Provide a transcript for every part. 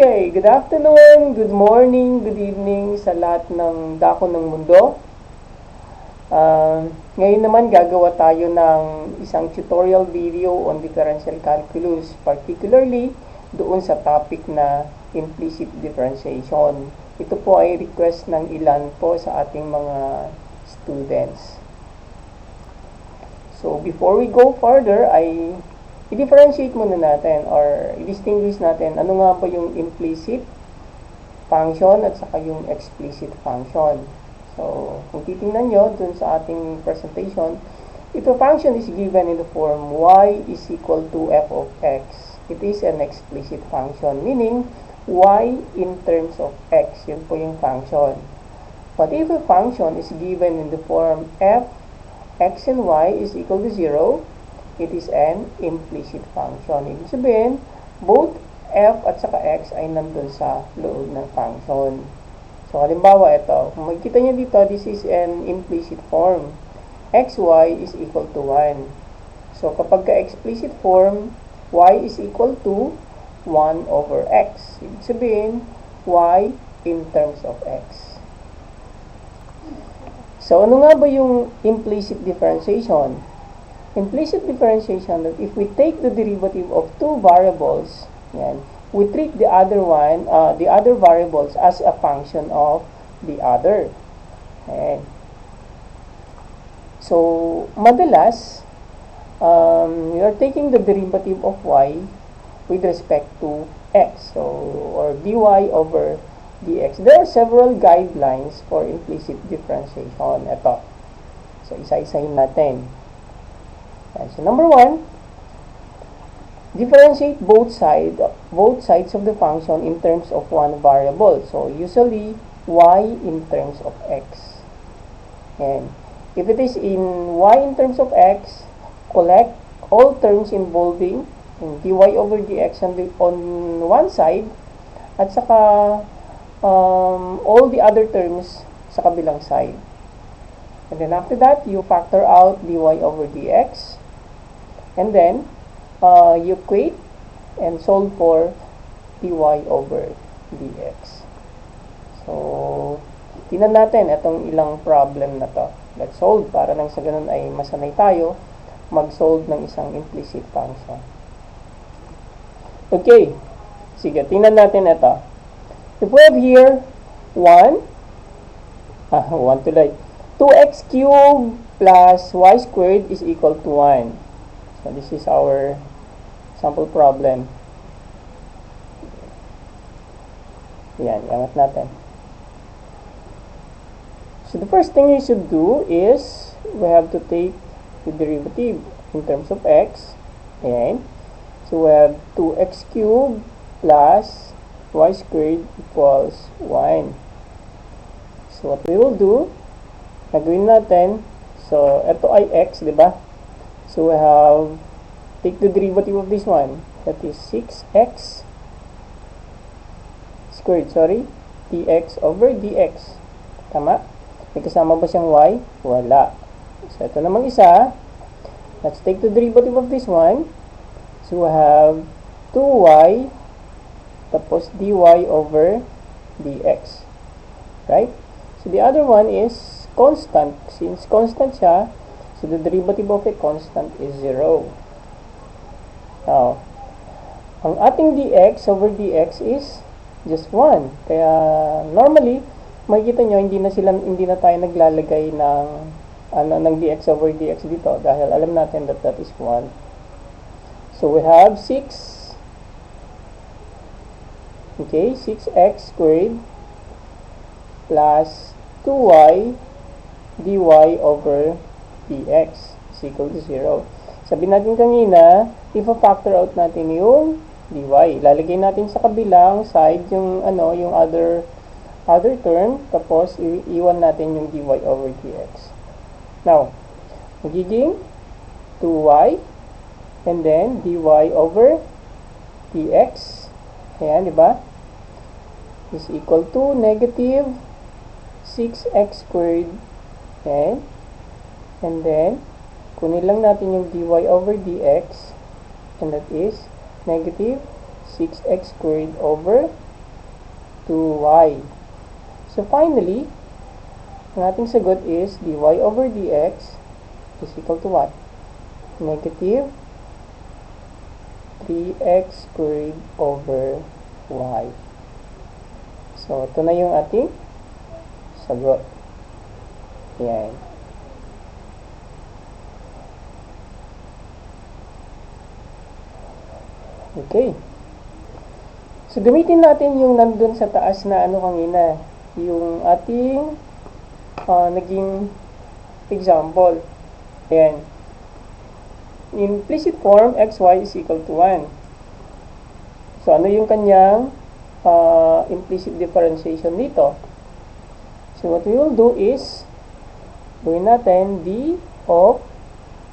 Okay, good afternoon, good morning, good evening sa lahat ng dako ng mundo. Ngayon naman gagawa tayo ng isang tutorial video on differential calculus, particularly doon sa topic na implicit differentiation. Ito po ay request ng ilan po sa ating mga students. So before we go further, i-differentiate muna natin or i-distinguish natin ano nga ba yung implicit function at saka yung explicit function. So, kung titingnan nyo dun sa ating presentation, if a function is given in the form y is equal to f of x, it is an explicit function, meaning y in terms of x, yun po yung function. But if a function is given in the form f, x and y is equal to 0, it is an implicit function. Ibig sabihin, both f at saka x ay nandun sa loob ng function. So, halimbawa, ito. Kung makikita nyo dito, this is an implicit form. xy is equal to 1. So, kapag ka-explicit form, y is equal to 1 over x. Ibig sabihin, y in terms of x. So, ano nga ba yung implicit differentiation? Implicit differentiation, that if we take the derivative of two variables, yan, we treat the other variables as a function of the other. Okay. So, madalas, we are taking the derivative of y with respect to x, so, or dy over dx. There are several guidelines for implicit differentiation. Ito. So, isa-isahin natin. So, number 1, differentiate both sides of the function in terms of one variable. So, usually, y in terms of x. And if it is in y in terms of x, collect all terms involving dy over dx on one side, at saka all the other terms sa kabilang side. And then after that, you factor out dy over dx. And then, you equate and solve for dy over dx. So, tingnan natin itong ilang problem na to. Let's solve para nang sa ganun ay masanay tayo mag-solve ng isang implicit function. Okay. Sige, tingnan natin ito. If we have here 2x cubed plus y squared is equal to 1. So, this is our sample problem. Yan, iangat natin. So, the first thing we should do is we have to take the derivative in terms of x. Ayan. So, we have 2x cubed plus y squared equals 1. So, what we will do, nagawin natin, so, ito ay x, di ba? So, we have, take the derivative of this one. That is 6x squared, dx over dx. Tama? May kasama ba siyang y? Wala. So, ito namang isa. Let's take the derivative of this one. So, we have 2y tapos dy over dx. Right? So, the other one is constant. Since constant siya, so the derivative of a constant is 0. Now, ang ating dx over dx is just 1. Kaya, normally, makikita nyo, hindi na tayo naglalagay ng dx over dx dito dahil alam natin that that is 1. So, we have 6. Okay, 6x squared plus 2y dy over dx is equal to 0. Sabi natin kanina, i-factor out natin yung dy. Lalagay natin sa kabilang side yung yung other term, tapos iwan natin yung dy over dx. Now, magiging 2y and then dy over dx. Ayan, di ba? Is equal to negative 6x squared. Okay? And then, kunin lang natin yung dy over dx, and that is negative 6x squared over 2y. So finally, ang ating sagot is dy over dx is equal to what? Negative 3x squared over y. So, ito na yung ating sagot. Yan. Okay. So, gamitin natin yung nandun sa taas na ano kanina. Yung ating naging example. Ayan. Implicit form, xy is equal to 1. So, ano yung kanyang implicit differentiation dito? So, what we will do is, gawin natin d of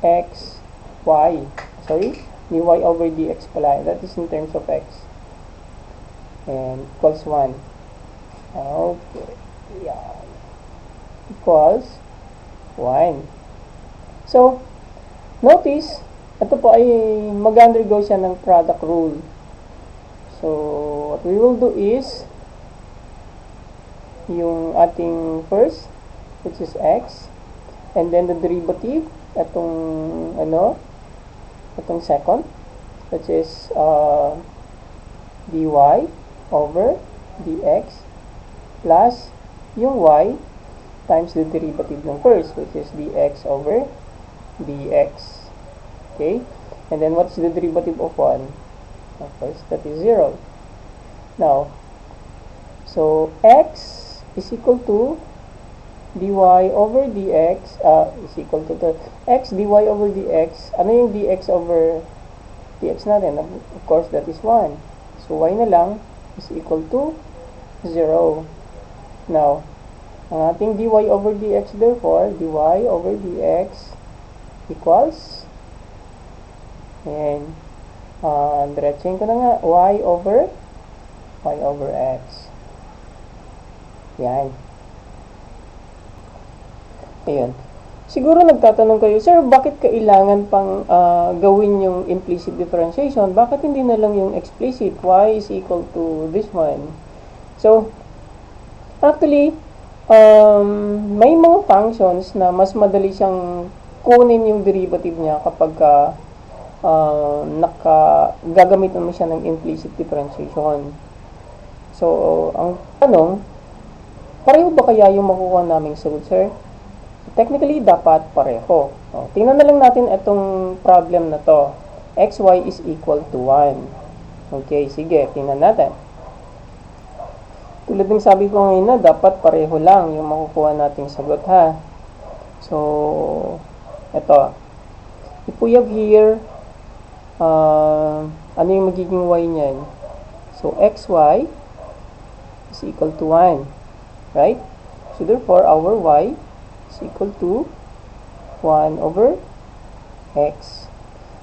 x, y. Sorry, dy over dx pala. That is in terms of x. And equals 1. Okay. Yeah. Equals 1. So, notice, ito po ay mag-undergo siya ng product rule. So, what we will do is, yung ating first, which is x, and then the derivative, itong, itong second, which is dy over dx, plus yung y, times the derivative ng first, which is dx over dx. Okay? And then, what's the derivative of 1? Of course, that is 0. Now, so, x is equal to dy over dx, is equal to the x dy over dx. Ano yung dx over dx natin? Of course, that is 1. So, y na lang is equal to 0. Now, ang ating dy over dx, therefore, dy over dx equals, and diretsahin ko na nga, y over x. Yan. Ayan. Siguro nagtatanong kayo, sir, bakit kailangan pang gawin yung implicit differentiation? Bakit hindi na lang yung explicit? Y is equal to this one. So, actually, may mga functions na mas madali siyang kunin yung derivative niya kapag gagamitan mo siya ng implicit differentiation. So, ang tanong, pareho ba kaya yung makukuha naming sagot, sir? Technically, dapat pareho. Tingnan na lang natin itong problem na to. xy is equal to 1. Okay, sige, tingnan natin. Tulad ng sabi ko ngayon na, dapat pareho lang yung makukuha nating sagot, ha? So, ito. If we have here, ano yung magiging y niyan? So, xy is equal to 1. Right? So, therefore, our y is equal to 1 over x.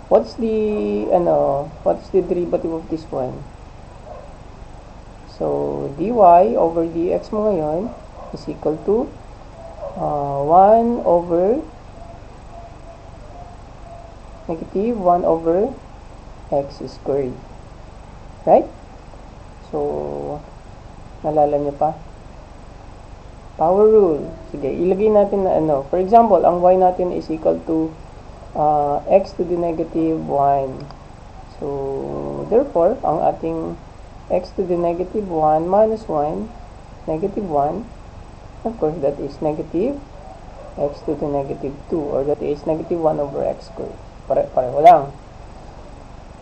What's the derivative of this one? So, dy over dx mo ngayon is equal to 1 over negative 1 over x squared. Right? So, nalala niyo pa? Power rule. Sige, ilagay natin na ano. For example, ang y natin is equal to x to the negative 1. So, therefore, ang ating x to the negative 1 minus 1, negative 1, of course, that is negative x to the negative 2, or that is negative 1 over x squared. Pareho lang.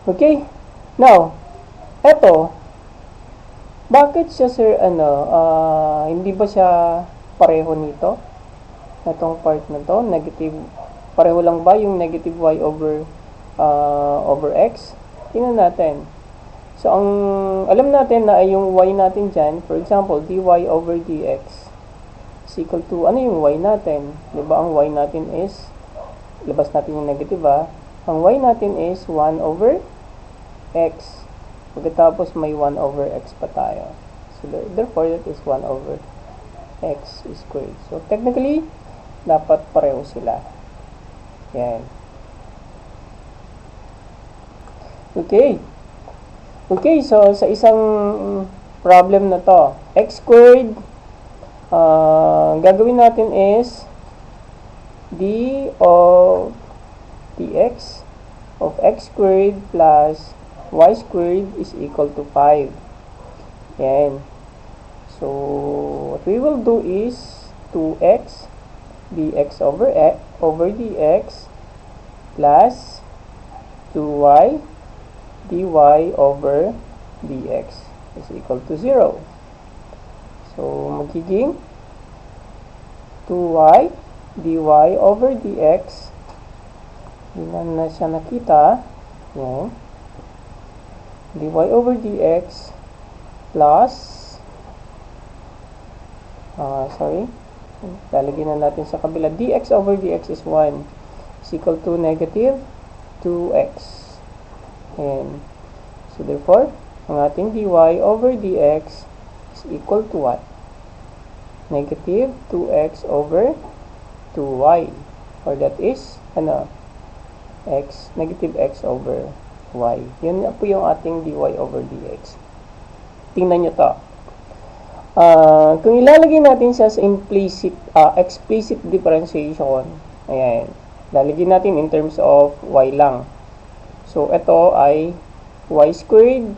Okay? Now, eto, bakit siya, sir, hindi ba siya pareho nito? Itong part na to, negative, pareho lang ba yung negative y over x? Tingnan natin. So, ang alam natin na ay yung y natin dyan, for example, dy over dx is equal to, ano yung y natin? Diba, ang y natin is, labas natin yung negative, ang y natin is 1 over x. Pagkatapos may 1 over x pa tayo. So, therefore, that is 1 over x squared. So, technically, dapat pareho sila. Yan. Okay. Okay, so sa isang problem na to. X squared, gagawin natin is d of dx of x squared plus y squared is equal to 5. Yan. So, what we will do is 2x dx over dx plus 2y dy over dx is equal to 0. So, magiging 2y dy over dx. Hindi na siya nakita. Yan. Dy over dx plus lalagyan na natin sa kabila. Dx over dx is 1 is equal to negative 2x. And so, therefore, ang ating dy over dx is equal to what? Negative 2x over 2y. Or that is, negative x over y. Yun na po yung ating dy over dx. Tingnan nyo to. Kung ilalagay natin siya sa explicit differentiation, ayan, lalagay natin in terms of y lang. So, ito ay y squared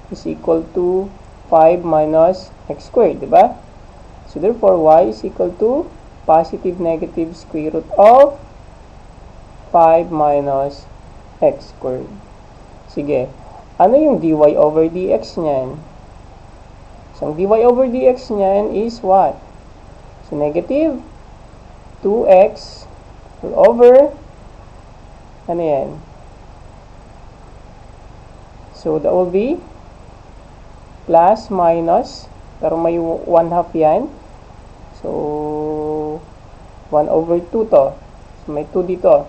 is equal to 5 minus x squared, diba? So, therefore, y is equal to positive negative square root of 5 minus x squared. Sige, ano yung dy over dx niyan? So, ang dy over dx niyan is what? So, negative 2x over, ano yan? So, that will be plus minus, pero may 1/2 yan. So, 1 over 2 to. So, may 2 dito.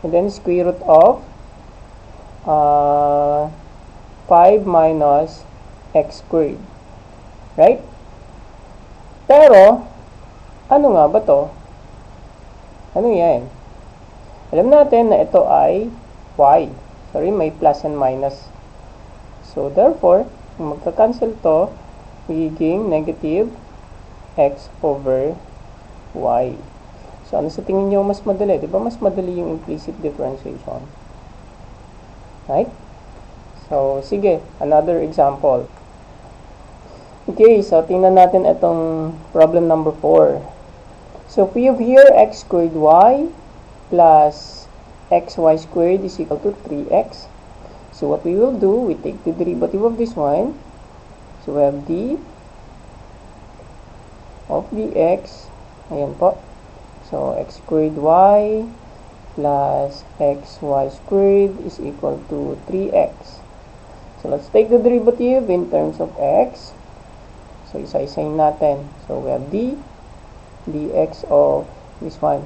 And then, square root of 5 minus x squared. Right? Pero, ano nga ba to? Ano yan? Alam natin na ito ay y. Sorry, may plus and minus. So, therefore, kung magka-cancel to, magiging negative x over y. So, ano sa tingin nyo mas madali? Diba mas madali yung implicit differentiation? Right? So, sige. Another example. Okay, so tingnan natin itong problem number 4. So, if we have here x squared y plus xy squared is equal to 3x. So, what we will do, we take the derivative of this one. So, we have d of dx. Ayan po. So, x squared y plus xy squared is equal to 3x. So, let's take the derivative in terms of x. So, isa-isayin natin. So, we have d dx of this one,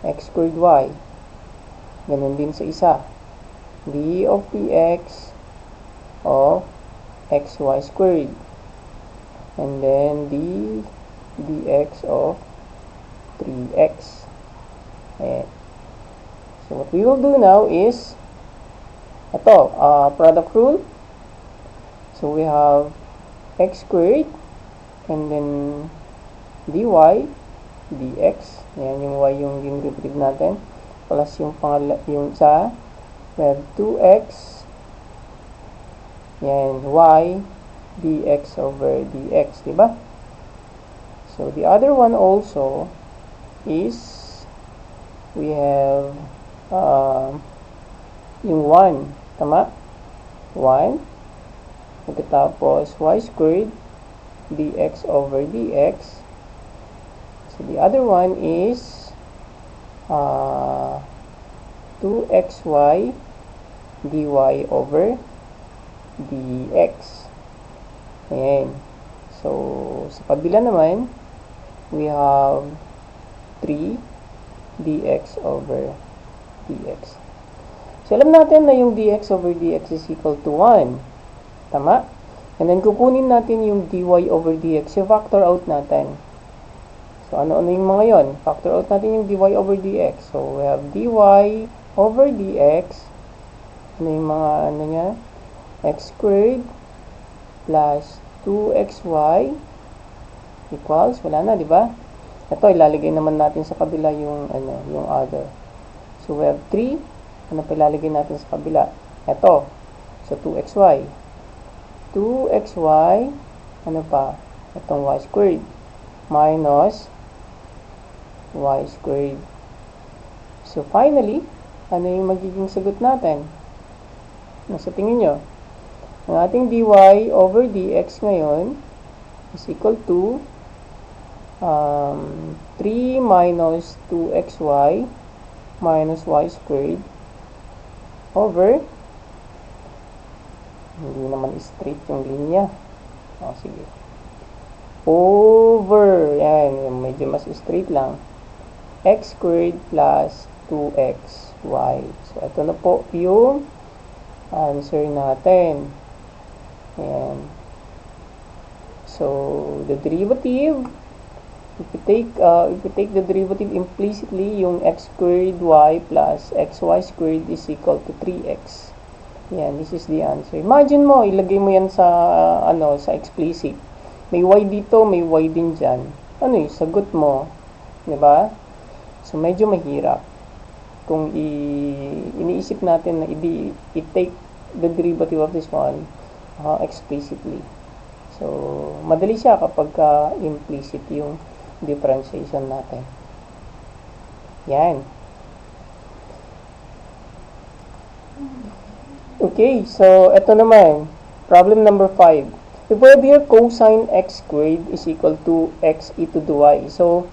x squared y. Ganun din sa isa. d of dx of xy squared. And then d dx of 3x. Ayan. So, what we will do now is ito, product rule. So, we have x squared and then dy dx. Ayan, yung y yung derivative natin. Plus yung yung sa we have 2x yan, y dx over dx, diba? So, the other one also is we have yung 1, tama? 1 pagkatapos y squared dx over dx. So, the other one is 2xy dy over dx. Ayan. So, sa kabila naman, we have 3 dx over dx. So, alam natin na yung dx over dx is equal to 1. Tama? And then, kukunin natin yung dy over dx, yung factor out natin. So, ano-ano yung mga yon? Factor out natin yung dy over dx. So, we have dy over dx. Ano yung mga, ano niya? X squared plus 2xy equals, wala na, di ba? Ito, ilalagay naman natin sa kabila yung, yung other. So, we have 3. Ano pa ilalagay natin sa kabila? Ito. So, 2xy. 2xy, ano pa? Itong y squared. Minus y squared. So, finally, ano yung magiging sagot natin? Nasa tingin nyo? Ang ating dy over dx ngayon is equal to 3 minus 2xy minus y squared over, hindi naman straight yung linya. Sige. Over, yan, medyo mas straight lang. X squared plus 2xy. So, ito na po yung answer natin. Ayan. So, the derivative, if we take the derivative implicitly, yung x squared y plus xy squared is equal to 3x. Yan, this is the answer. Imagine mo, ilagay mo yan sa, sa explicit. May y dito, may y din dyan. Ano yung sagot mo? Diba? So, medyo mahirap. Kung iniisip natin na i-take the derivative of this one explicitly. So, madali siya kapag implicit yung differentiation natin. Yan. Okay, so ito naman. Problem number 5. If we have here cosine x squared is equal to x e to the y. So,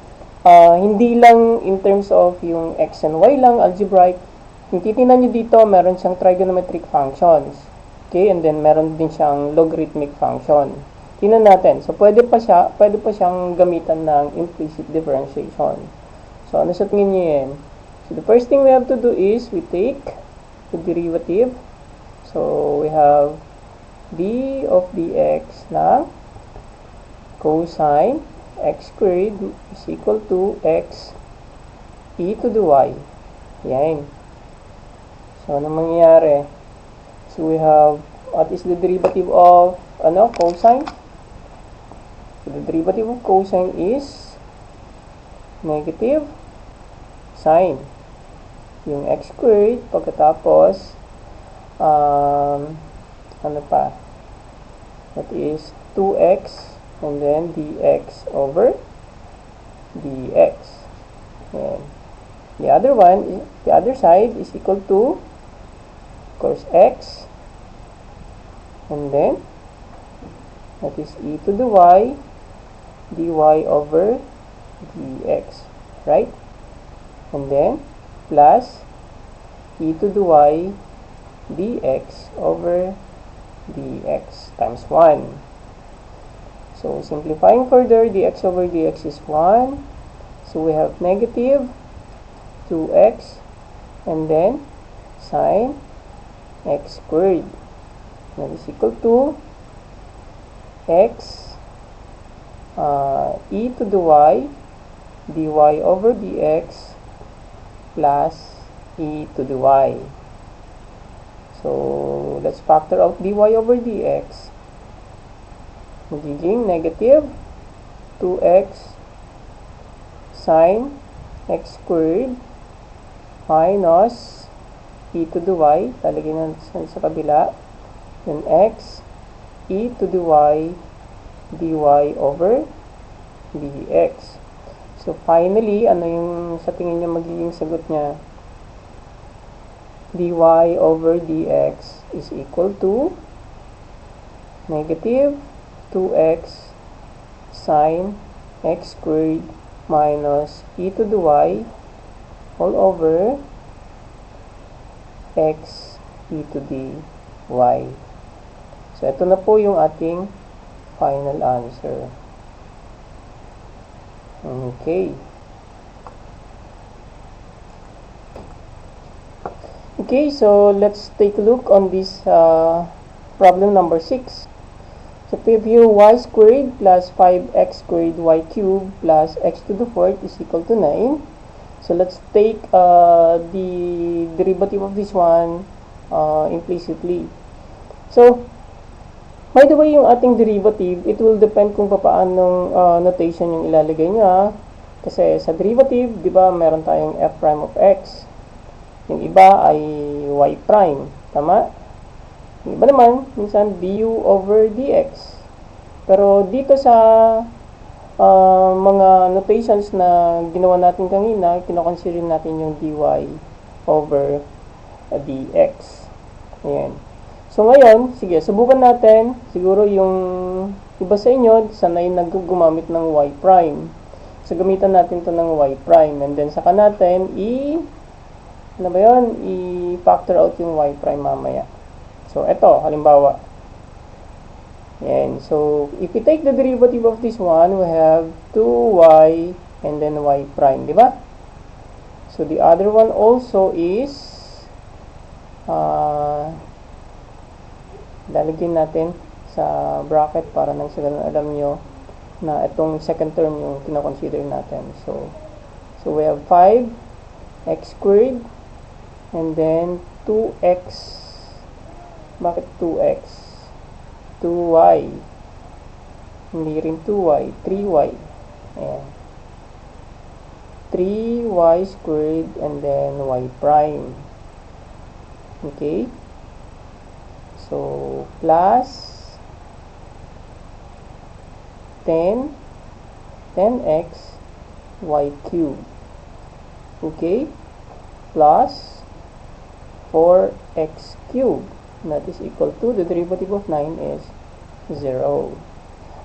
hindi lang in terms of yung x and y lang, algebraic. Yung titingnan nyo dito, meron siyang trigonometric functions. Okay, and then meron din siyang logarithmic function. Tingnan natin. So, pwede pa siyang gamitan ng implicit differentiation. So, ano sa tingin nyo yan? So, the first thing we have to do is we take the derivative. So, we have d of dx na cosine x squared is equal to x e to the y. Yan. So, ano mangyayari? So, we have, what is the derivative of, cosine? So, the derivative of cosine is negative sine. Yung x squared, pagkatapos, ano pa? That is 2x, and then dx over dx. And the other side is equal to, of course, x, and then that is e to the y dy over dx, right? And then plus e to the y dx over dx times 1. So, simplifying further, dx over dx is 1. So, we have negative 2x and then sine x squared. That is equal to x e to the y dy over dx plus e to the y. So, let's factor out dy over dx. Magiging negative 2x sine x squared minus e to the y. Lalagyan natin sa kabila. Then x e to the y dy over dx. So, finally, ano yung sa tingin niyo magiging sagot niya? Dy over dx is equal to negative 2x sine x squared minus e to the y all over x e to the y. So, ito na po yung ating final answer. Okay. Okay, so let's take a look on this problem number 6. So, if you y squared plus 5x squared y cubed plus x to the 4th is equal to 9. So, let's take the derivative of this one implicitly. So, By the way, yung ating derivative, it will depend kung paanong notation yung ilalagay niya. Kasi sa derivative, di ba, meron tayong f prime of x. Yung iba ay y prime. Tama? Yung iba naman, minsan du over dx. Pero dito sa mga notations na ginawa natin kanina, kinoconsider natin yung dy over dx. Ayan. So ngayon, sige, subukan natin. Siguro yung iba sa inyo, sanay gumamit ng y prime. So gamitan natin to ng y prime. And then saka natin ano ba yun? I-factor out yung y prime mamaya. So eto, halimbawa. Yan. So if we take the derivative of this one, we have 2y and then y prime, di ba? So the other one also is lalagyan natin sa bracket para nang sa ganun alam nyo na itong second term yung kinoconsider natin. So we have 5x squared and then 2x. Bakit 2x? 2y. Hindi rin 2y. 3y. Ayan. 3y squared and then y prime. Okay? So, plus 10x y cubed. Okay? Plus 4x cubed. That is equal to, the derivative of 9 is 0.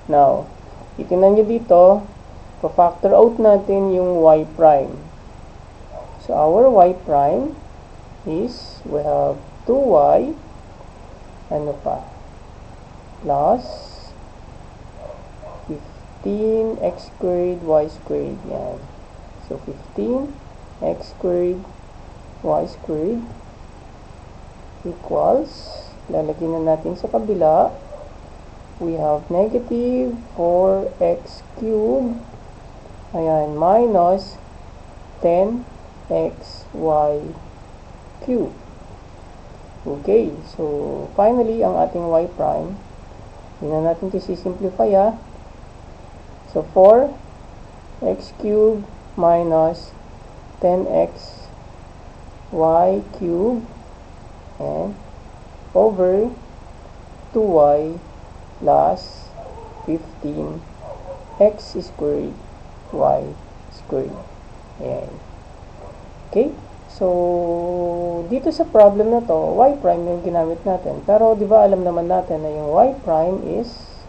Now, itingnan nyo dito, pa-factor out natin yung y prime. So, our y prime is, we have 2y ano pa, plus 15x squared y squared. Yan. So 15x squared y squared equals, lalagyan na natin sa kabila, we have negative 4x cubed, ayan, minus 10xy cubed. Okay, so finally, ang ating y prime, hindi na natin ito simplify ha. So 4x cubed minus 10x y cubed and over 2y plus 15x squared y squared. Ayan. Okay? So, dito sa problem na to, y prime yung ginamit natin. Pero, di ba alam naman natin na yung y prime is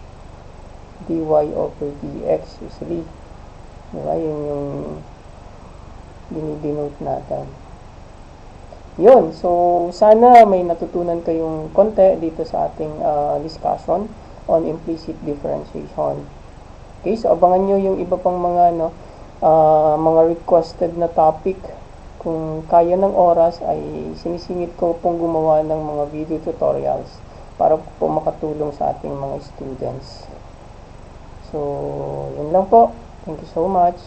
dy over dx usually. Di ba? Yung dinidenote natin. Yun. So, sana may natutunan kayong konti dito sa ating discussion on implicit differentiation. Okay? So, abangan nyo yung iba pang mga, mga requested na topic. Kung kaya ng oras ay sinisingit ko pong gumawa ng mga video tutorials para po makatulong sa ating mga students. So, yun lang po. Thank you so much.